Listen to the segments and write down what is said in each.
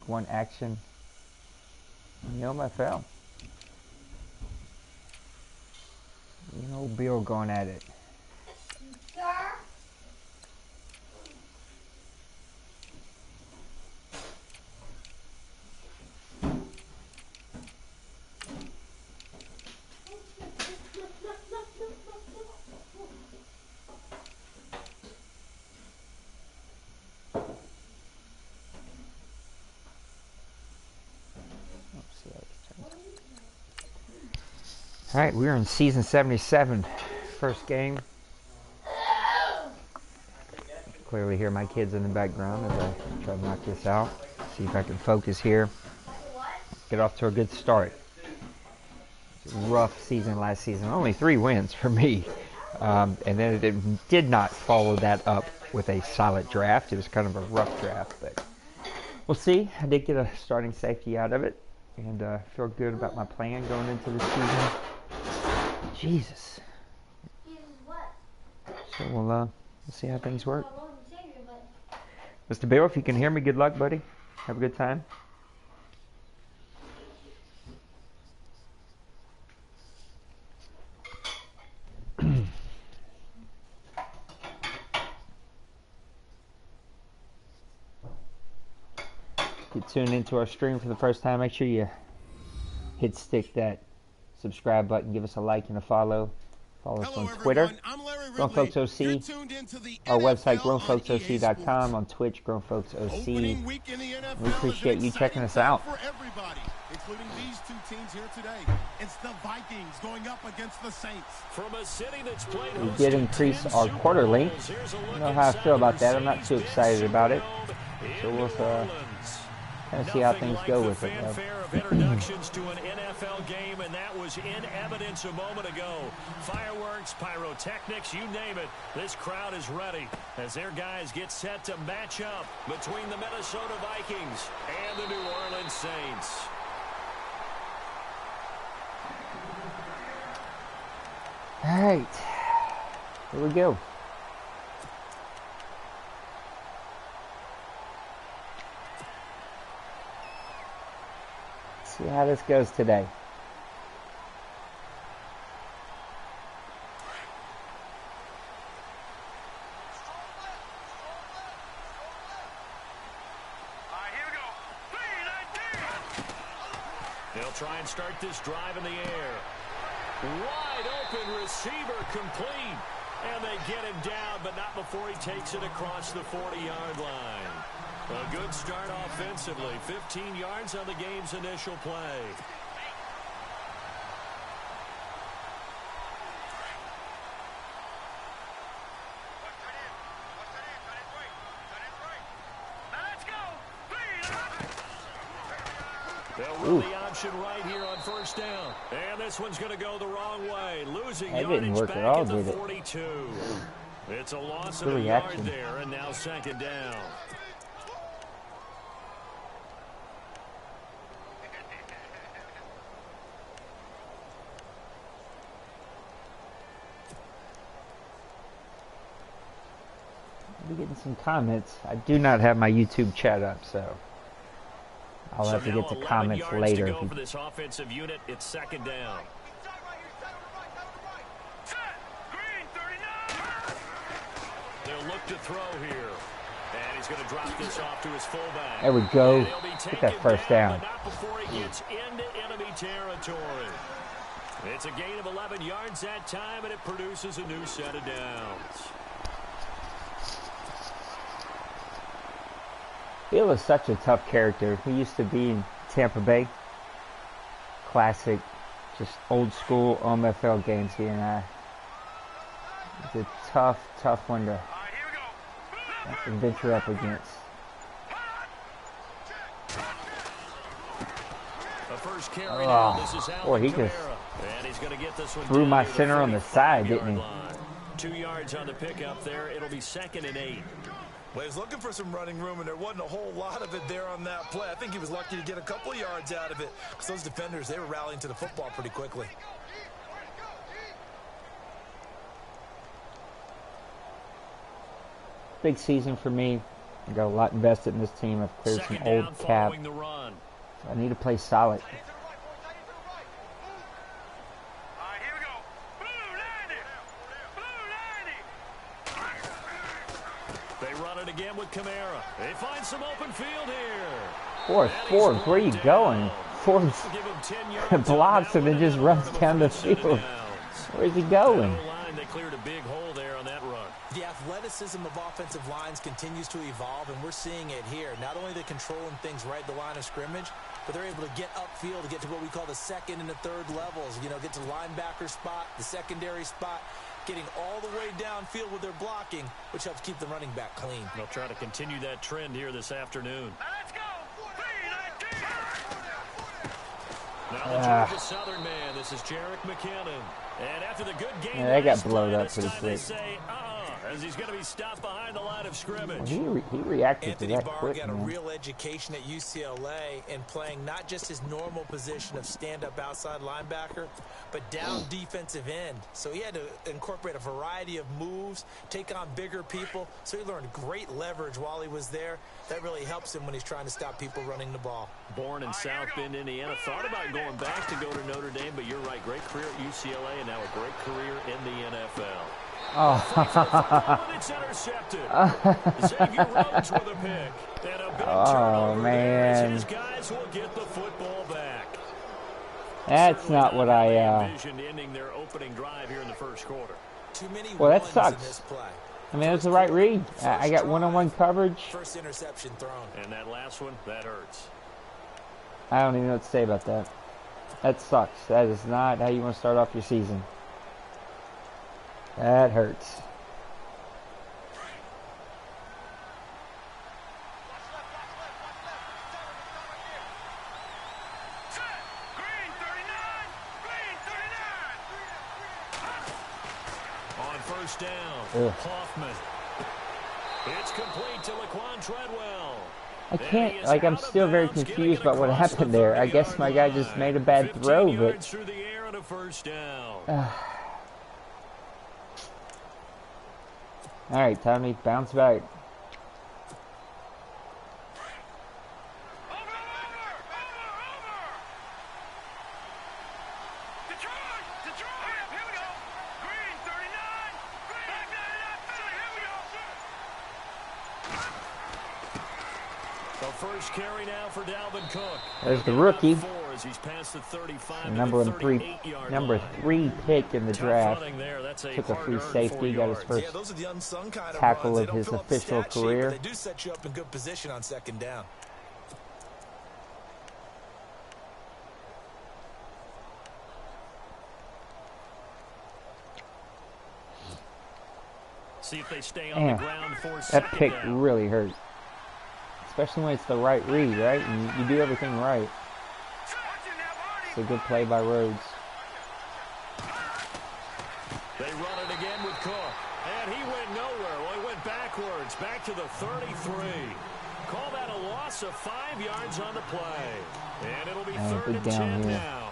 Week 1 action in the OMFL. You know, Bill going at it. All right, we're in season 77, first game. Clearly hear my kids in the background as I try to knock this out. See if I can focus here. Get off to a good start. It's a rough season last season. Only 3 wins for me. And then it did not follow that up with a solid draft. It was kind of a rough draft, but we'll see. I did get a starting safety out of it, and feel good about my plan going into the season. Jesus. So we'll see how things work. Mr. Bill, if you can hear me, good luck, buddy. Have a good time. If you tune into our stream for the first time, make sure you stick that subscribe button, give us a like and a follow. Follow us on Twitter, Grown Folks OC, our website, grownfolksoc.com, on Twitch, Grown Folks OC. We appreciate you checking us out. Including these 2 teams here today. It's the Vikings going up against the Saints. From a city that's played we did increase our quarter length. You know how I feel about that. I'm not too excited about it. So we'll kind of see how things go with it. Introductions to an NFL game, and that was in evidence a moment ago. Fireworks, pyrotechnics, you name it. This crowd is ready as their guys get set to match up between the Minnesota Vikings and the New Orleans Saints. All right, here we go. See how this goes today. They'll try and start this drive in the air. Wide open receiver complete. And they get him down, but not before he takes it across the 40-yard line. A good start offensively. 15 yards on the game's initial play. They'll run the option right here on first down. And this one's going to go the wrong way. Losing yardage back at the 42. It's a loss of a yard there, and now second down. I'll be getting some comments. I do not have my YouTube chat up, so I'll have to get to comments later. For this offensive unit, it's second down. They'll look to throw here. And he's going to drop this off to his fullback. There we go. Get that first down. Not before he gets into enemy territory. It's a gain of 11 yards that time, and it produces a new set of downs. Bill is such a tough character. He used to be in Tampa Bay. Classic, just old school OMFL games, he and I. He's a tough one to venture up against. Oh, boy, he just threw my center on the side, didn't he? 2 yards on the pickup there. It'll be 2nd and 8. Well, he was looking for some running room, and there wasn't a whole lot of it there on that play. I think he was lucky to get a couple of yards out of it, because those defenders, they were rallying to the football pretty quickly. Big season for me. I got a lot invested in this team. I've cleared some old cap. So I need to play solid. They run it again with Kamara. They find some open field here. Forbes, where are you going? Forbes blocks and then just runs down the field. Where's he going? They cleared a big hole there on that run. The athleticism of offensive lines continues to evolve, and we're seeing it here. Not only are they controlling things right at the line of scrimmage, but they're able to get upfield to get to what we call the second and the third levels. You know, get to the linebacker spot, the secondary spot, getting all the way downfield with their blocking, which helps keep the running back clean. They'll try to continue that trend here this afternoon. Let's go! Now the Georgia Southern man, this is Jerick McKinnon. And after the good game, they got blown up pretty quick. As he's going to be stopped behind the line of scrimmage. He reacted Anthony to that Barr quick, got man. a real education at UCLA in playing not just his normal position of stand-up outside linebacker, but down defensive end. So he had to incorporate a variety of moves, take on bigger people. So he learned great leverage while he was there. That really helps him when he's trying to stop people running the ball. Born in South Bend, Indiana. Thought about going back to go to Notre Dame, but you're right. Great career at UCLA and now a great career in the NFL. Oh, It's intercepted. Xavier Rhodes with a pick. And a big turnover man. His guys will get the football back. That's not what I envisioned ending their opening drive here in the first quarter. Too many well, that ones in sucks. this play. I mean, it was the right read. I got one-on-one coverage. First interception thrown. And that last one, that hurts. I don't even know what to say about that. That sucks. That is not how you want to start off your season. That hurts. On first down, Hoffman. It's complete to Laquan Treadwell. I can't, like, I'm still very confused about what happened there. I guess my guy just made a bad throw, but... Through the air and a first down. All right, time to bounce back. First carry now for Dalvin Cook. There's the rookie. As he's past the 35 Number three pick in the draft. Took a free safety, got his first tackle of his official career. They do set you up in good position on second down. See if they stay on the ground for that pick down. really hurt. Especially when it's the right read, right? And you do everything right. It's a good play by Rhodes. They run it again with Cook. And he went nowhere. Well, he went backwards. Back to the 33. Call that a loss of 5 yards on the play. And it'll be third and 10 now.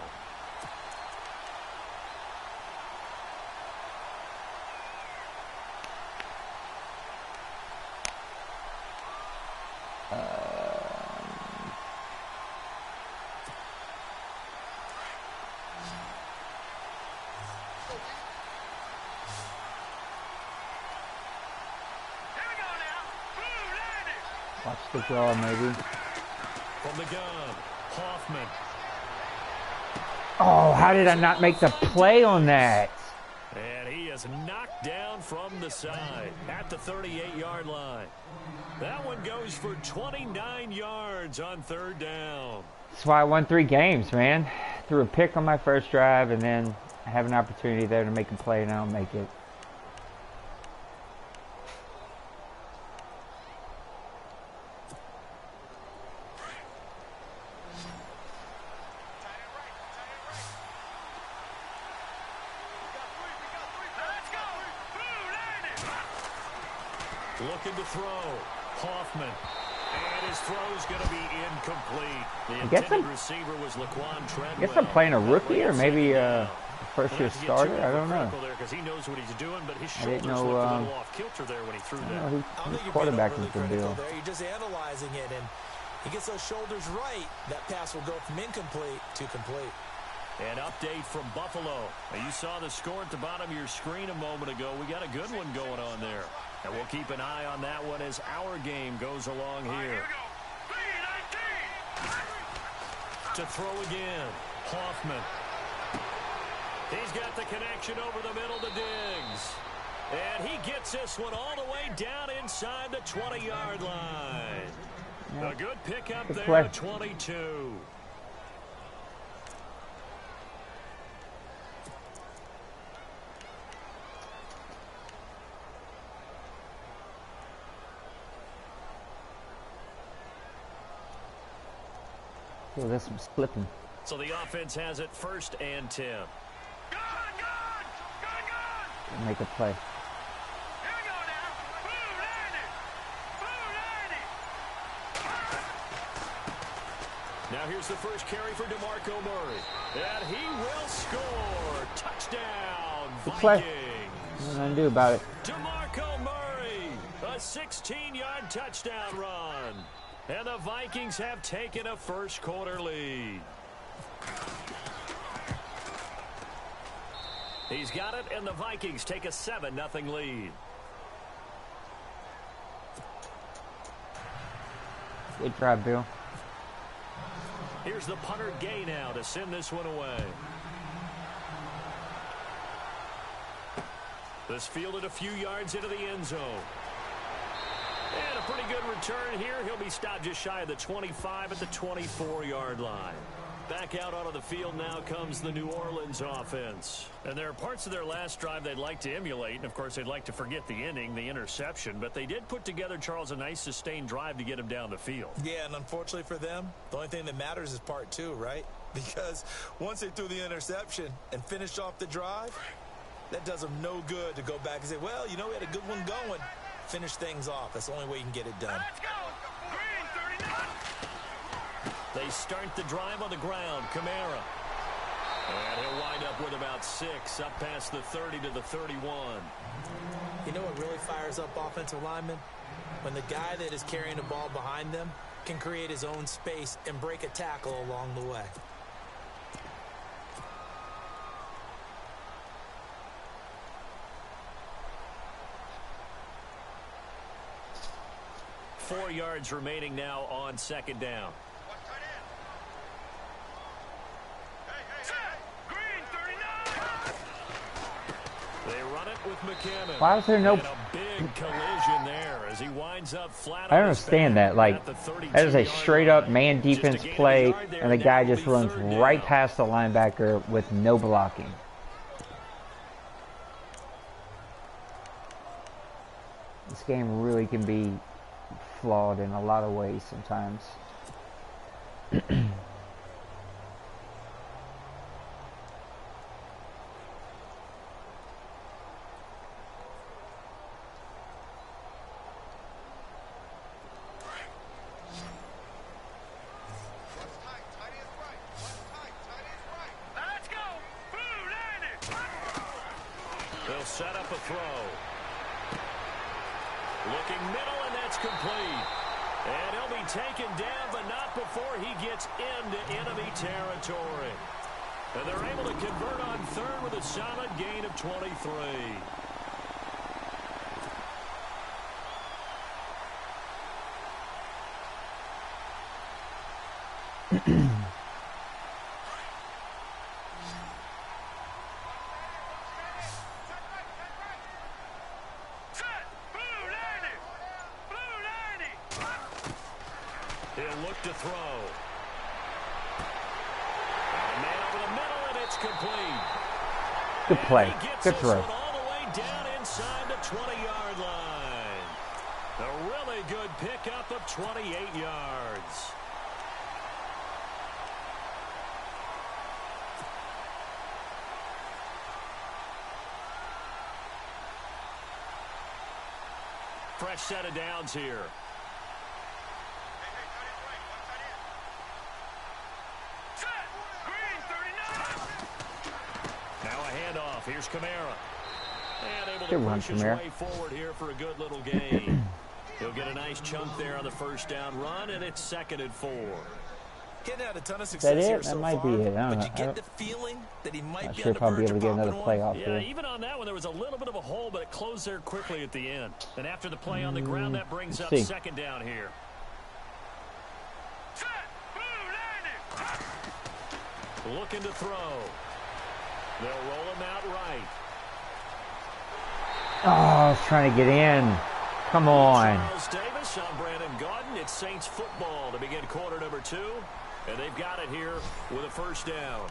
Watch the draw, maybe. From the gun, Hoffman. Oh, how did I not make the play on that? And he is knocked down from the side at the 38-yard line. That one goes for 29 yards on third down. That's why I won 3 games, man. Threw a pick on my first drive, and then I have an opportunity there to make a play, and I don't make it. Looking to throw. Hoffman. And his throw's going to be incomplete. The intended receiver was Laquan Treadwell. I guess I'm playing a rookie or maybe a first year starter? I don't know. He knows what he's doing, but his I didn't shoulders know. looked a little off kilter there when he threw that. Whose quarterback is the deal? You're just analyzing it, and he gets those shoulders right. That pass will go from incomplete to complete. An update from Buffalo. Now, you saw the score at the bottom of your screen a moment ago. We got a good one going on there. And we'll keep an eye on that one as our game goes along here. To throw again, Hoffman. He's got the connection over the middle to Diggs. And he gets this one all the way down inside the 20-yard line. Yeah. A good pickup Good there play. at 22. Oh, that's some slipping. So the offense has it 1st and 10. Make a play. Now here's the first carry for DeMarco Murray. And he will score. Touchdown, Good play. Vikings. Nothing to do about it. DeMarco Murray, a 16-yard touchdown run. And the Vikings have taken a first quarter lead. He's got it, and the Vikings take a 7-0 lead. Good drive, Bill. Here's the punter Gay now to send this one away. This fielded a few yards into the end zone. And a pretty good return here. He'll be stopped just shy of the 25 at the 24-yard line. Back out onto the field now comes the New Orleans offense. And there are parts of their last drive they'd like to emulate. And, of course, they'd like to forget the inning, the interception. But they did put together, Charles, a nice sustained drive to get him down the field. Yeah, and unfortunately for them, the only thing that matters is part 2, right? Because once they threw the interception and finished off the drive, that does them no good to go back and say, well, you know, we had a good one going. Finish things off. That's the only way you can get it done. Let's go. Green 39. They start the drive on the ground. Kamara. And he'll wind up with about 6 up past the 30 to the 31. You know what really fires up offensive linemen? When the guy that is carrying the ball behind them can create his own space and break a tackle along the way. Four yards remaining now on 2nd down. They run it with McKinnon. Why is there no... And a big collision there as he winds up flat I on don't his understand back that. Like, at the 32 that is a yard straight-up line. man Just a defense gain of a play, yard there, and the now guy it'll just be runs 3rd right down. past the linebacker with no blocking. This game really can be flawed in a lot of ways sometimes. They'll set up a throw. Looking middle, and that's complete. And he'll be taken down, but not before he gets into enemy territory. And they're able to convert on 3rd with a solid gain of 23. He'll look to throw. And a man over the middle, and it's complete. Good play. And he gets Good this throw. one all the way down inside the 20-yard line. A really good pickup of 28 yards. Fresh set of downs here. Now a half. Here's Kamara. And able Good to run, push his Kamara. way forward here for a good little gain. He'll get a nice chunk there on the first down run, and it's 2nd and 4. Getting out a ton of Is that success here it? so That might far, be it. I don't but you know. get the feeling that he might Not be sure on the if I'll be verge able to of get another popping play one. off Yeah, here. even on that one, there was a little bit of a hole, but it closed there quickly at the end. And after the play on the ground, that brings up see. 2nd down here. Looking to throw. They'll roll him out right. Oh, I was trying to get in. Come on. Charles Davis on Brandon Gaudin. It's Saints football to begin quarter number 2. And they've got it here with a first down.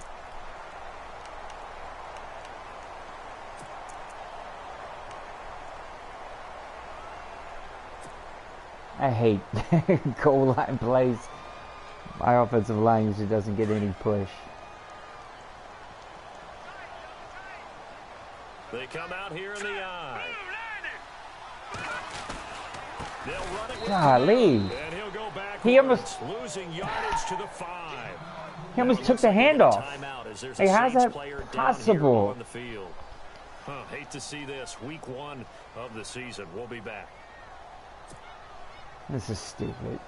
I hate goal line plays. My offensive line usually doesn't get any push. They come out here in the eye. They'll run it with Golly. and he'll go back. He almost losing yardage to the 5. He almost took the handoff. Hey, how's that possible? On the field. Hate to see this. Week 1 of the season. We'll be back. This is stupid.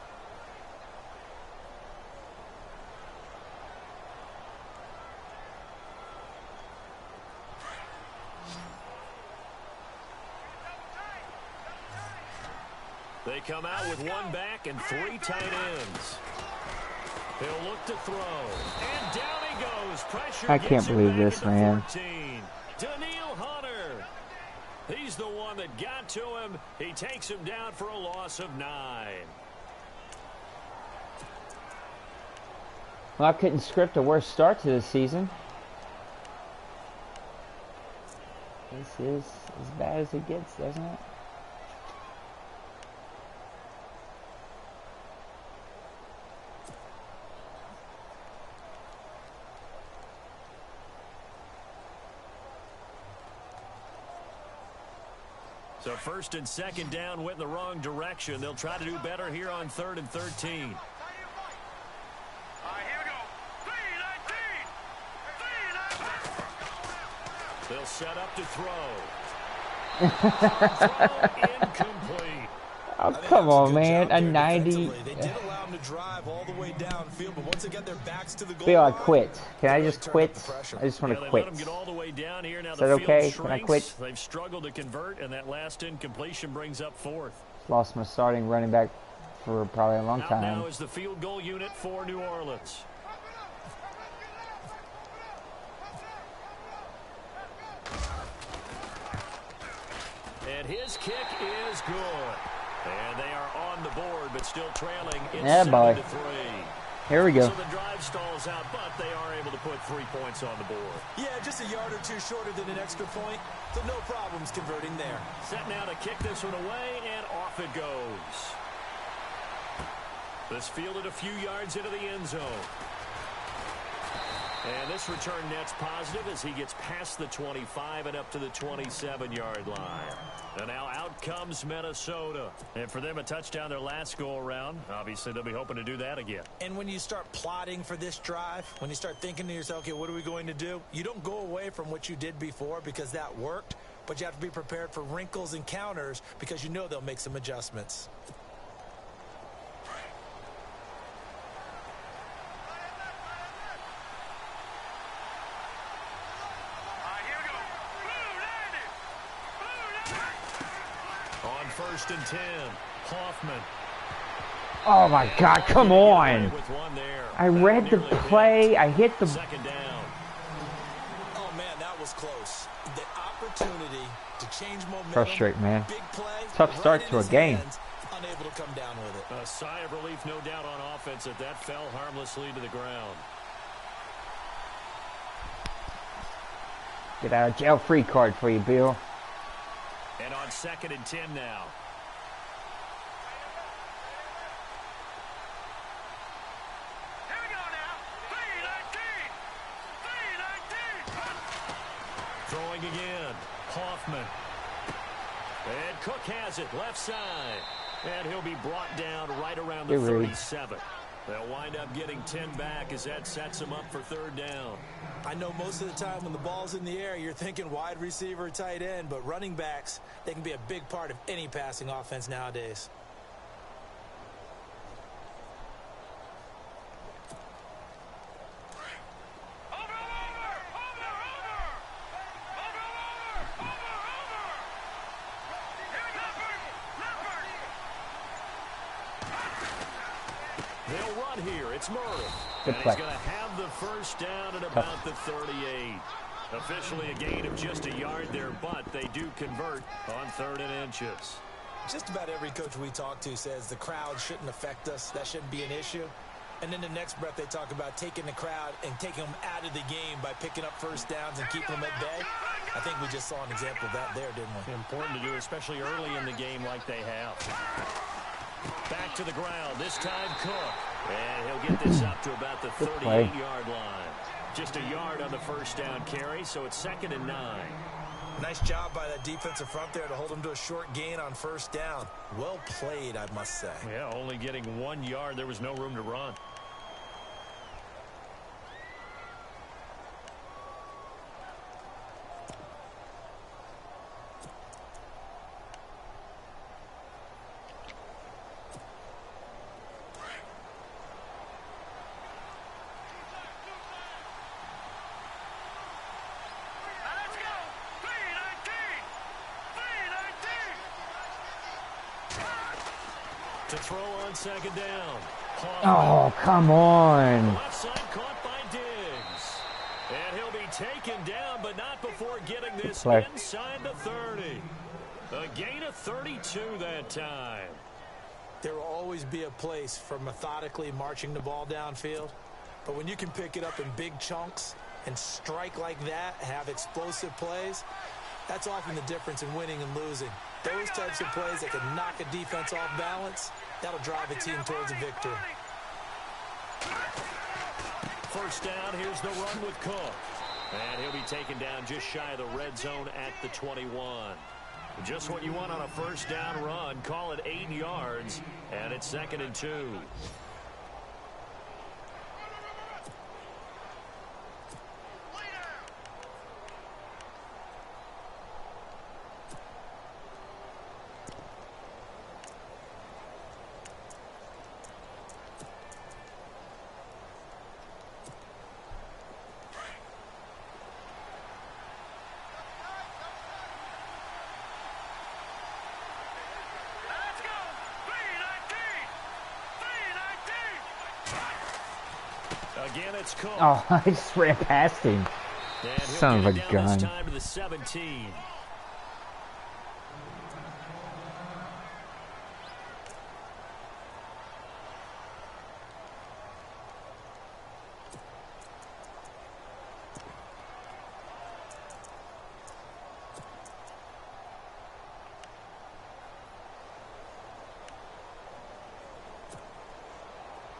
They come out with 1 back and 3 tight ends. He'll look to throw. And down he goes. Pressure. I can't believe this, man. Daniil Hunter. He's the one that got to him. He takes him down for a loss of 9. Well, I couldn't script a worse start to this season. This is as bad as it gets, doesn't it? So 1st and 2nd down went in the wrong direction. They'll try to do better here on 3rd and 13. They'll set up to throw. Incomplete. Oh, come on, man. A 90. They did allow him to drive all the way downfield, but once they got their backs to the goal Bill, I line, quit. Can I just quit? I just want to quit. Let them get all the way down here. Now Is the that field okay? shrinks. Can I quit? They've struggled to convert, and that last incompletion brings up 4th. Lost my starting running back for probably a long Out time. now is the field goal unit for New Orleans. And his kick is good. And they are on the board, but still trailing. It's 7-3. Here we go. So the drive stalls out, but they are able to put 3 points on the board. Yeah, just a yard or 2 shorter than an extra point, so no problems converting there. Set now to kick this one away, and off it goes. This fielded a few yards into the end zone. And this return net's positive as he gets past the 25 and up to the 27-yard line. And now out comes Minnesota. And for them, a touchdown their last go-around. Obviously, they'll be hoping to do that again. And when you start plotting for this drive, when you start thinking to yourself, okay, what are we going to do? You don't go away from what you did before because that worked, but you have to be prepared for wrinkles and counters because you know they'll make some adjustments. On 1st and 10, Hoffman. Oh my God, come on. With one there. I read the play. I hit the... 2nd down. Oh, man, that was close. The opportunity to change momentum. Frustrate, man. Big play, Tough start right to a in his game. hands, unable to come down with it. A sigh of relief, no doubt, on offense if that fell harmlessly to the ground. Get out of jail free card for you, Bill. And on 2nd and 10 now. Here we go now. 3-19. Throwing again. Hoffman. And Cook has it left side. And he'll be brought down right around the Get ready. 37. They'll wind up getting 10 back as that sets them up for third down. I know most of the time when the ball's in the air, you're thinking wide receiver, tight end, but running backs, they can be a big part of any passing offense nowadays. They'll run here. It's Murray. Good And play. he's going to have the first down at about the 38. Officially a gain of just a yard there, but they do convert on 3rd and inches. Just about every coach we talk to says the crowd shouldn't affect us. That shouldn't be an issue. And then the next breath they talk about taking the crowd and taking them out of the game by picking up first downs and keeping them at bay. I think we just saw an example of that there, didn't we? Important to do, especially early in the game like they have. Back to the ground, this time Cook. And he'll get this up to about the 38-yard line. Just a yard on the first down carry, so it's 2nd and 9. Nice job by that defensive front there to hold him to a short gain on first down. Well played, I must say. Yeah, only getting 1 yard. There was no room to run. To throw on 2nd down. Oh, come on. Left side caught by Diggs. And he'll be taken down, but not before getting this inside the 30. A gain of 32 that time. There will always be a place for methodically marching the ball downfield. But when you can pick it up in big chunks and strike like that, have explosive plays, that's often the difference in winning and losing. Those types of plays that can knock a defense off balance, that'll drive a team towards a victory. First down, here's the run with Cook. And he'll be taken down just shy of the red zone at the 21. Just what you want on a first down run. Call it 8 yards, and it's 2nd and 2. Again, it's Cook. Oh, I just ran past him. And Son of a gun. This time to the 17.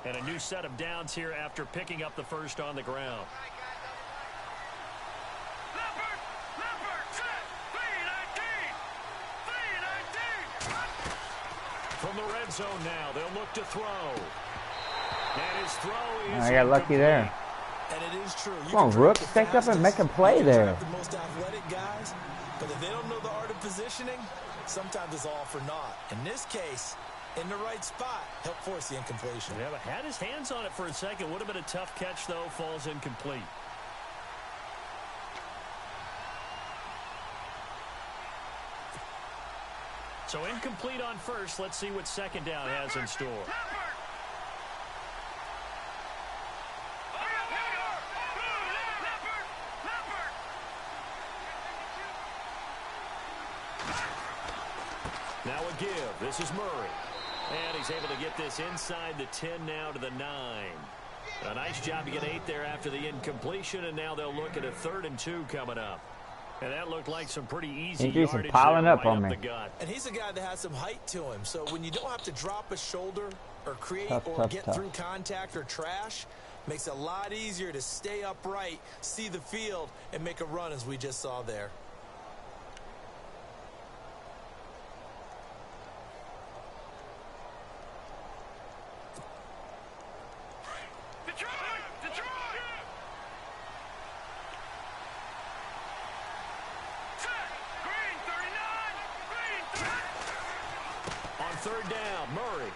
And a new set of downs here after picking up the first on the ground. From the red zone now, they'll look to throw. And his throw is I got lucky there. And it is true. Come on, Rook, step up and make a play there. The most athletic guys, but if they don't know the art of positioning, sometimes it's all for naught. In this case, in the right spot, help force the incompletion. Yeah, but had his hands on it for a second. Would have been a tough catch, though. Falls incomplete. So incomplete on first. Let's see what second down has in store. Now a give. This is Murray. And he's able to get this inside the 10 now to the 9. A nice job to get 8 there after the incompletion, and now they'll look at a 3rd and 2 coming up. And that looked like some pretty easy yardage piling up right on up me. the gut. And he's a guy that has some height to him, so when you don't have to drop a shoulder or create Tough. through contact or trash, makes it a lot easier to stay upright, see the field, and make a run as we just saw there. third down. Murray.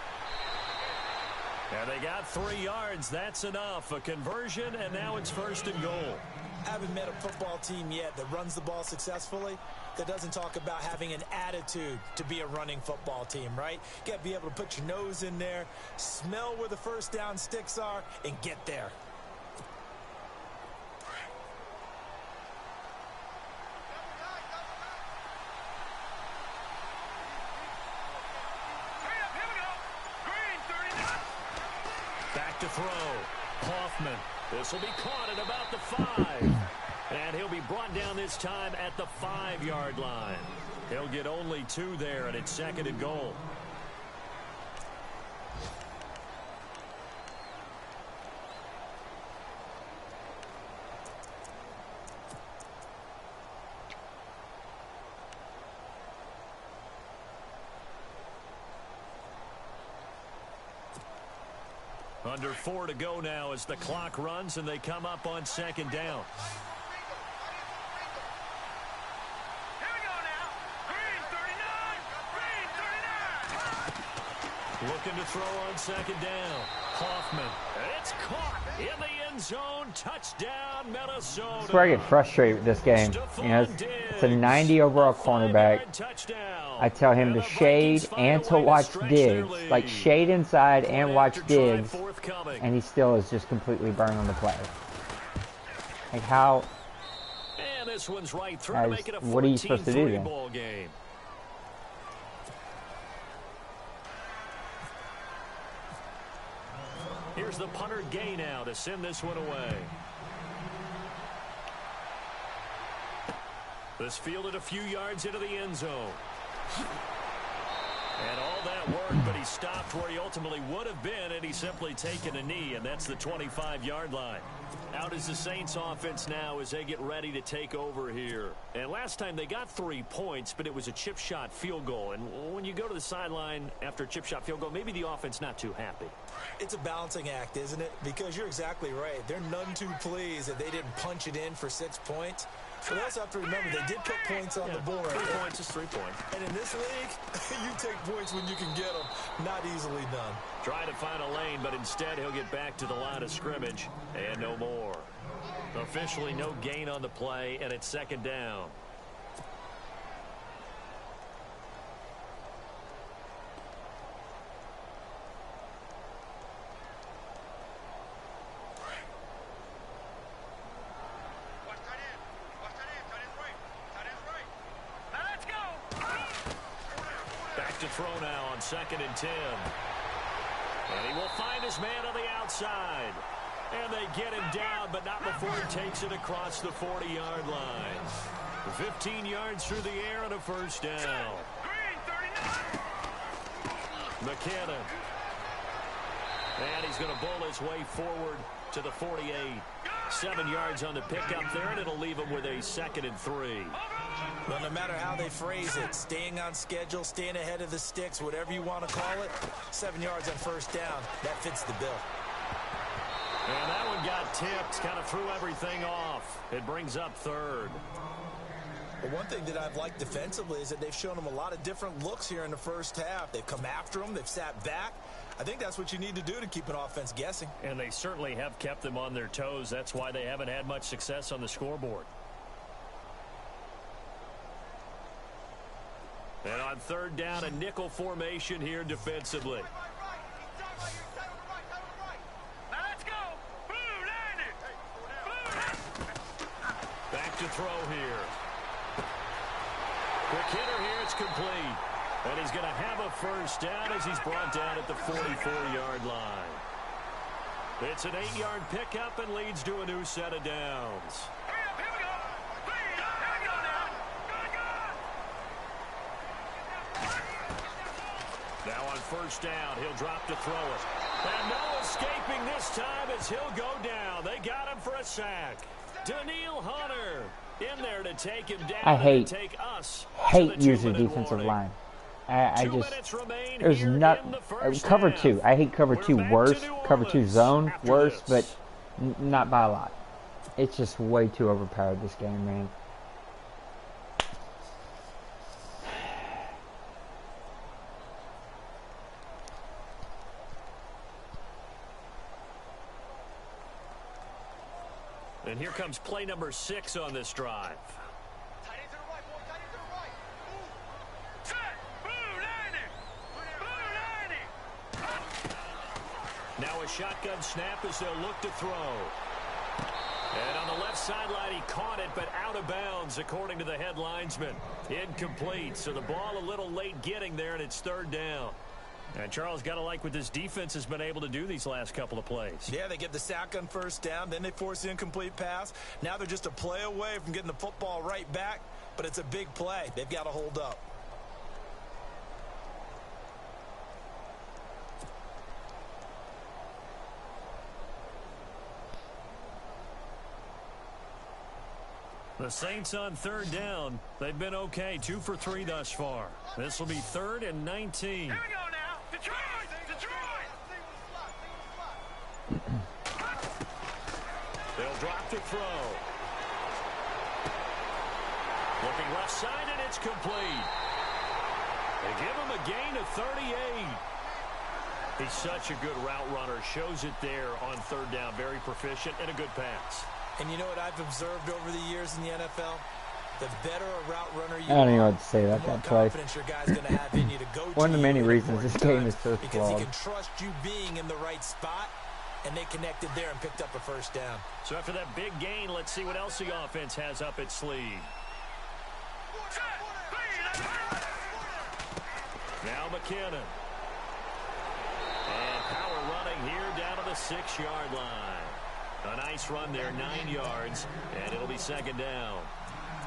And they got 3 yards. That's enough. A conversion, and now it's 1st and goal. Haven't met a football team yet that runs the ball successfully, that doesn't talk about having an attitude to be a running football team, right? You got to be able to put your nose in there, smell where the first down sticks are, and get there. Back to throw. Hoffman. This will be caught at about the 5. And he'll be brought down this time at the 5-yard line. He'll get only 2 there, and it's 2nd and goal. Under 4 to go now as the clock runs and they come up on 2nd down. Here we go now. Green 39. Green 39. Looking to throw on 2nd down. Hoffman. It's caught in the end zone. Touchdown, Minnesota. That's where I get frustrated with this game. You know, it's a 90 overall cornerback. I tell him to shade and to watch Diggs. Like, shade inside and watch Diggs. And he still is just completely burned on the play. Like, how... And this one's right through to make it a what are you supposed to do then? ball game. Here's the punter Gay now to send this one away. This fielded a few yards into the end zone. And all that work, but he stopped where he ultimately would have been, and he's simply taken a knee, and that's the 25-yard line. Out is the Saints offense now as they get ready to take over here. And last time they got 3 points, but it was a chip shot field goal. And when you go to the sideline after a chip shot field goal, maybe the offense not too happy. It's a balancing act, isn't it? Because you're exactly right. They're none too pleased that they didn't punch it in for 6 points. But they also have to remember they did put points on the board. 3 points is 3 points. And in this league, you take points when you can get them. Not easily done. Trying to find a lane, but instead he'll get back to the line of scrimmage and no more. Officially no gain on the play, and it's 2nd down. To throw now on 2nd and 10. And he will find his man on the outside. And they get him down, but not before he takes it across the 40-yard line. 15 yards through the air and a 1st down. McKinnon. And he's going to bowl his way forward to the 48. 7 yards on the pickup there, and it'll leave him with a 2nd and 3. Well, no matter how they phrase it, staying on schedule, staying ahead of the sticks, whatever you want to call it, 7 yards on 1st down, that fits the bill. And that one got tipped, kind of threw everything off. It brings up 3rd. But one thing that I've liked defensively is that they've shown them a lot of different looks here in the first half. They've come after them. They've sat back. I think that's what you need to do to keep an offense guessing. And they certainly have kept them on their toes. That's why they haven't had much success on the scoreboard. And on 3rd down, a nickel formation here defensively. Back to throw here. Quick hitter here, it's complete. And he's going to have a 1st down as he's brought down at the 44-yard line. It's an 8-yard pickup and leads to a new set of downs. Now on 1st down, he'll drop to throw it. And no escaping this time as he'll go down. They got him for a sack. Daniil Hunter in there to take him down. I hate using the defensive line. I just, there's not, cover 2. I hate cover 2 worse. Cover 2 zone worse, but not by a lot. It's just way too overpowered, this game, man. And here comes play number 6 on this drive. Now a shotgun snap as they'll look to throw. And on the left sideline, he caught it, but out of bounds, according to the head linesman. Incomplete, so the ball a little late getting there, and it's 3rd down. And Charles, got to like what this defense has been able to do these last couple of plays. Yeah, they get the sack on 1st down, then they force the incomplete pass. Now they're just a play away from getting the football right back, but it's a big play. They've got to hold up. The Saints on 3rd down. They've been okay, 2 for 3 thus far. This will be 3rd and 19. Here we go now. Detroit! Detroit! They'll drop to throw. Looking left side, and it's complete. They give him a gain of 38. He's such a good route runner. Shows it there on 3rd down. Very proficient and a good pass. And you know what I've observed over the years in the NFL? The better a route runner you I don't even know are, what to say about the more that play. confidence your guy's going to have in you to go One of the to many you reasons at this important game is so times, because flawed. he can trust you being in the right spot, and they connected there and picked up a 1st down. So after that big gain, let's see what else the offense has up its sleeve. Now McKinnon. And power running here down to the 6-yard line. A nice run there, 9 yards, and it'll be 2nd down.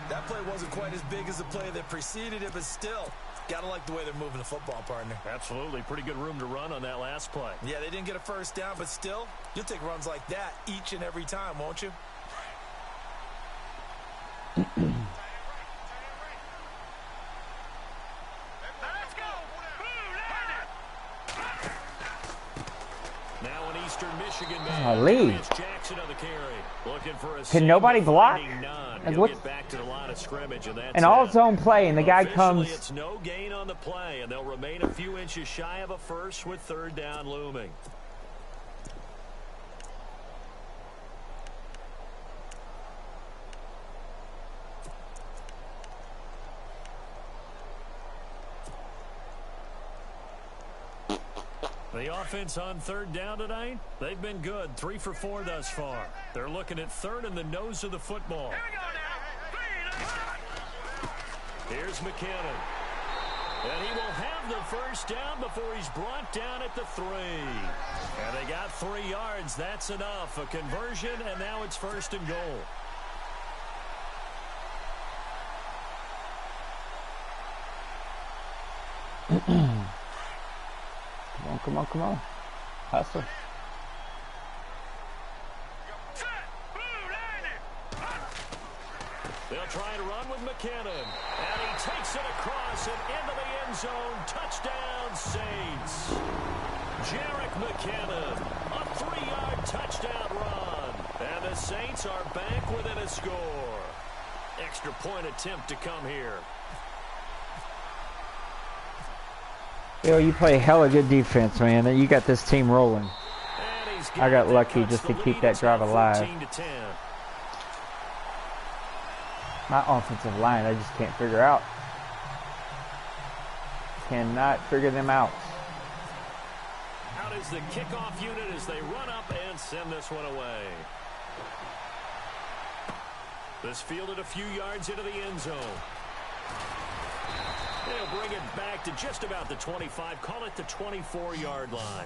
That play wasn't quite as big as the play that preceded it, but still, got to like the way they're moving the football, partner. Absolutely. Pretty good room to run on that last play. Yeah, they didn't get a 1st down, but still, you'll take runs like that each and every time, won't you? Now an Eastern Michigan man. Golly. Jackson on the carry. Looking for a Can nobody block? He'll What? get back to the line of scrimmage, and that's And all it. zone play, and the guy Officially, comes. It's no gain on the play, and they'll remain a few inches shy of a first with 3rd down looming. The offense on 3rd down tonight, they've been good. 3 for 4 thus far. They're looking at 3rd and the nose of the football. Here we go now. Here's McKinnon. And he will have the 1st down before he's brought down at the 3. And they got 3 yards. That's enough. A conversion, and now it's 1st and goal. Come on, come on. Hustle. They'll try to run with McKinnon. And he takes it across and into the end zone. Touchdown, Saints. Jerick McKinnon, a 3-yard touchdown run. And the Saints are back within a score. Extra point attempt to come here. Yo, you play hella good defense, man. You got this team rolling. I got lucky just to keep that drive alive. My offensive line, I just can't figure out. Cannot figure them out. Out is the kickoff unit as they run up and send this one away. This fielded a few yards into the end zone. They'll bring it back to just about the 25, call it the 24-yard line.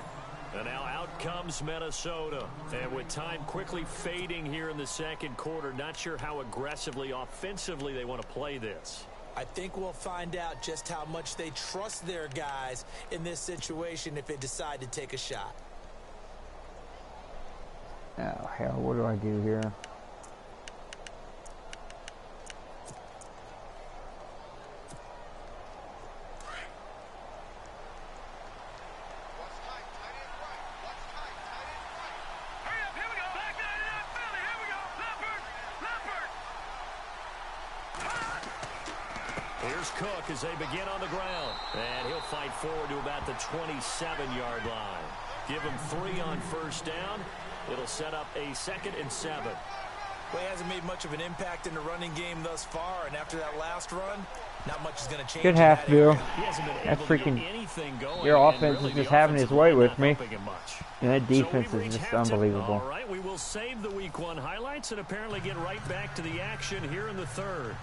And now out comes Minnesota. And with time quickly fading here in the 2nd quarter, not sure how aggressively, offensively they want to play this. I think we'll find out just how much they trust their guys in this situation if they decide to take a shot. Oh, hell, what do I do here? Here's Cook as they begin on the ground. And he'll fight forward to about the 27-yard line. Give him 3 on 1st down. It'll set up a 2nd and 7. Well, he hasn't made much of an impact in the running game thus far, and after that last run, not much is going to change. Good half, Bill. That freaking your offense is just having his way with me, and that defense is just unbelievable. All right, we will save the Week 1 highlights and apparently get right back to the action here in the third.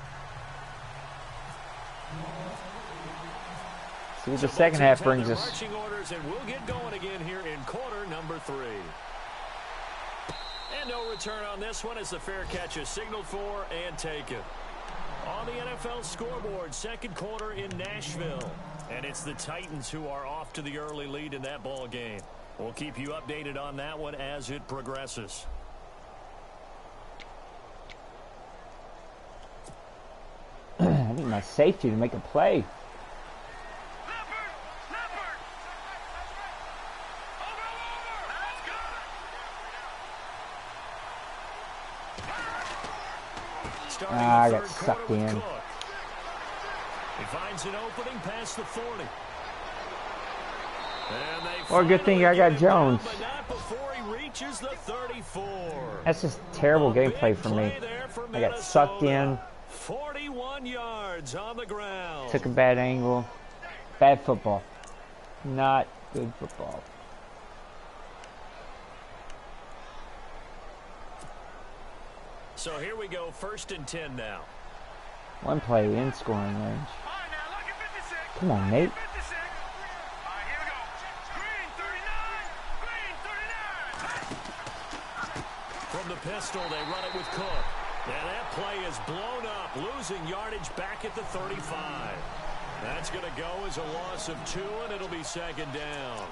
See what the second half brings us. Marching orders, and we'll get going again here in quarter number 3. And no return on this one as the fair catch is signaled for and taken. On the NFL scoreboard, second quarter in Nashville. And it's the Titans who are off to the early lead in that ball game. We'll keep you updated on that one as it progresses. I need my safety to make a play. I got sucked in. He finds an opening past the 40. Well, good thing I got Jones. But not before he reaches the 34. That's just terrible gameplay for me. I got sucked in. 41 yards on the ground. Took a bad angle. Bad football. Not good football. So here we go, 1st and 10 now. One play in scoring range. Come on, Nate. From the pistol, they run it with Cook. And that play is blown up, losing yardage back at the 35. That's going to go as a loss of 2, and it'll be 2nd down.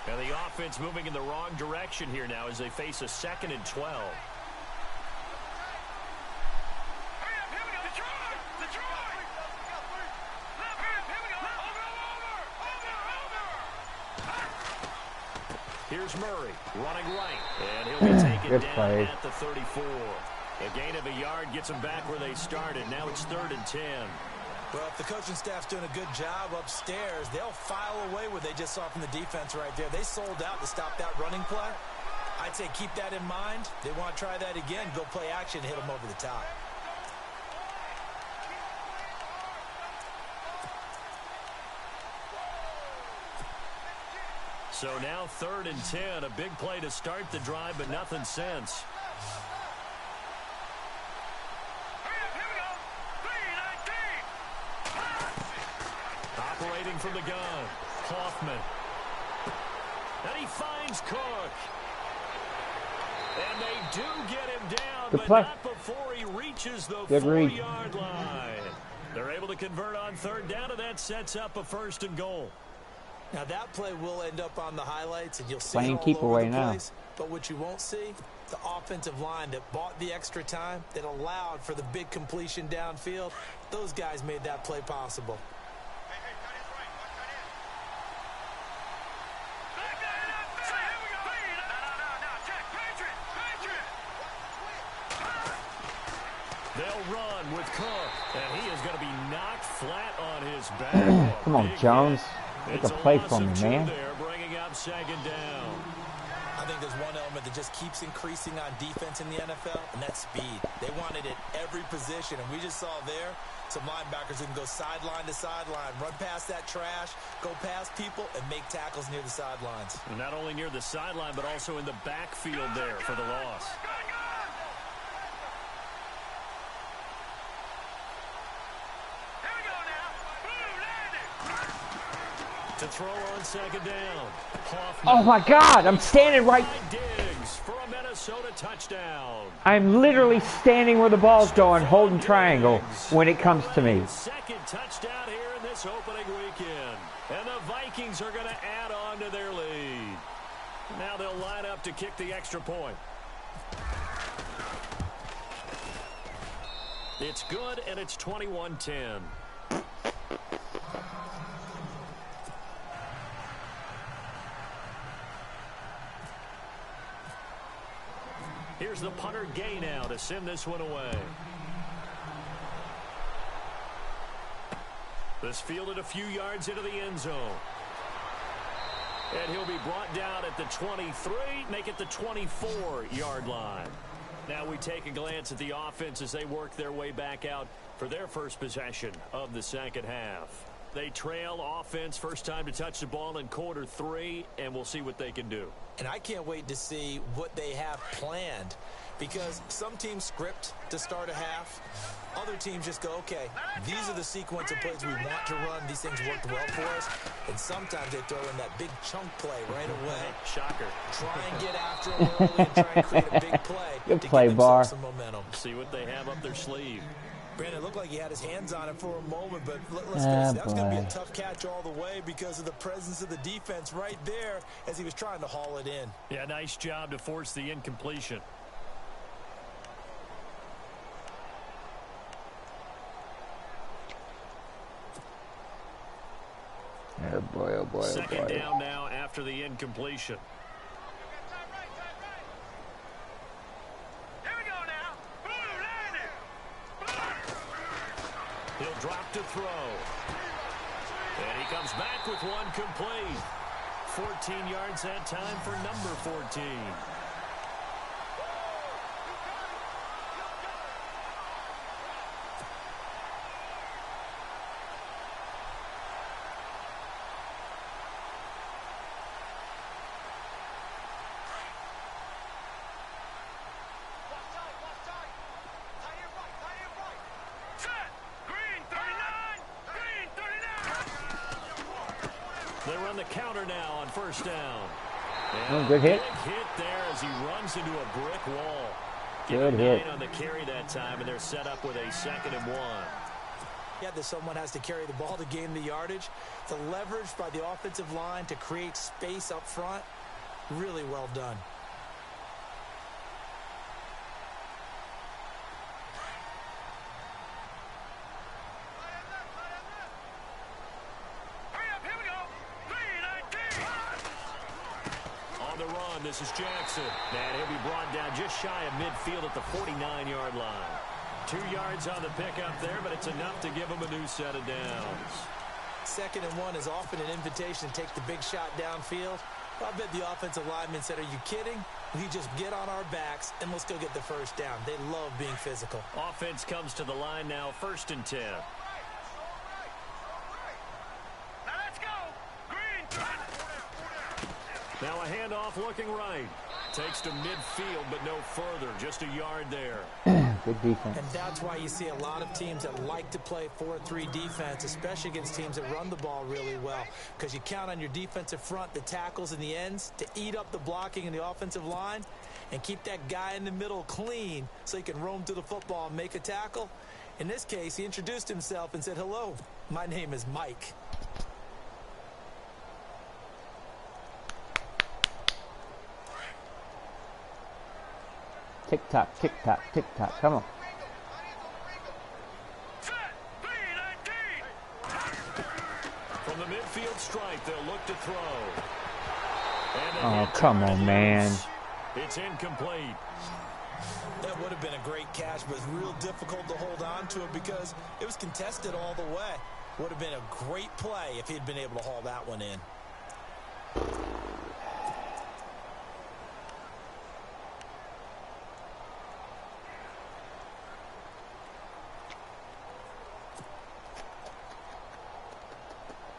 And the offense moving in the wrong direction here now as they face a 2nd and 12. Here's Murray running right, and he'll be taken down at the 34. A gain of a yard gets them back where they started. Now it's 3rd and 10. Well, if the coaching staff's doing a good job upstairs, they'll file away what they just saw from the defense right there. They sold out to stop that running play. I'd say keep that in mind. They want to try that again, go play action, hit them over the top. So now 3rd and 10, a big play to start the drive, but nothing since. Operating from the gun, Hoffman. And he finds Cook. And they do get him down, but not before he reaches the 4-yard line. They're able to convert on 3rd down, and that sets up a 1st and goal. Now that play will end up on the highlights, and you'll see playing it all keep over away the now. place. But what you won't see, the offensive line that bought the extra time, that allowed for the big completion downfield, those guys made that play possible. They'll run with Cook, and he is going to be knocked flat on his back. Come on, Jones. Make a play for me, man. There, bringing up 2nd down. I think there's one element that just keeps increasing on defense in the NFL, and that's speed. They want it at every position, and we just saw there some linebackers who can go sideline to sideline, run past that trash, go past people, and make tackles near the sidelines. And not only near the sideline, but also in the backfield there for the loss. To throw on 2nd down. Hoffman. Oh my God! I'm standing right. Diggs for a Minnesota touchdown. I'm literally standing where the ball's going, holding triangle when it comes to me. 2nd touchdown here in this opening weekend. And the Vikings are going to add on to their lead. Now they'll line up to kick the extra point. It's good, and it's 21-10. Here's the punter Gay now to send this one away. This fielded a few yards into the end zone. And he'll be brought down at the 23, make it the 24-yard line. Now we take a glance at the offense as they work their way back out for their first possession of the second half. They trail offense, first time to touch the ball in quarter 3, and we'll see what they can do. And I can't wait to see what they have planned, because some teams script to start a half. Other teams just go, okay, these are the sequence of plays we want to run. These things worked well for us. And sometimes they throw in that big chunk play right away. Shocker. Try and get after them early and try and create a big play. Good to play, give Bar. themselves some momentum. See what they have up their sleeve. Brandon, it looked like he had his hands on it for a moment, but let's face it, that was going to be a tough catch all the way because of the presence of the defense right there as he was trying to haul it in. Yeah, nice job to force the incompletion. Oh boy, oh boy, oh Second boy. down now after the incompletion. Here we go now. Blue, landing. He'll drop to throw. And he comes back with one complete. 14 yards that time for number 14. Set. Green 39. Green 39. They run the counter now on first down. Oh, good hit. Big hit there as he runs into a brick wall. Good hit. On the carry that time, and they're set up with a 2nd and 1. Yeah, that someone has to carry the ball to gain the yardage. The leverage by the offensive line to create space up front, really well done. Hurry up. Here we go. Green 19. On the run, this is Jackson. And he'll be brought down just shy of midfield at the 49-yard line. 2 yards on the pickup there, but it's enough to give him a new set of downs. 2nd and 1 is often an invitation to take the big shot downfield. I bet the offensive lineman said, are you kidding? We just get on our backs and let's go get the first down. They love being physical. Offense comes to the line now, 1st and 10. Now let's go. Green. Now a handoff looking right. Takes to midfield, but no further. Just a yard there. Good defense. And that's why you see a lot of teams that like to play 4-3 defense, especially against teams that run the ball really well, because you count on your defensive front, the tackles and the ends, to eat up the blocking in the offensive line and keep that guy in the middle clean so he can roam to the football and make a tackle. In this case, he introduced himself and said, hello, my name is Mike. Tick-tock, tick-tock, tick-tock. Come on. Set. Green 19. From the midfield strike, they'll look to throw. Oh, come on, man. It's incomplete. That would have been a great catch, but it's real difficult to hold on to it because it was contested all the way. Would have been a great play if he'd been able to haul that one in.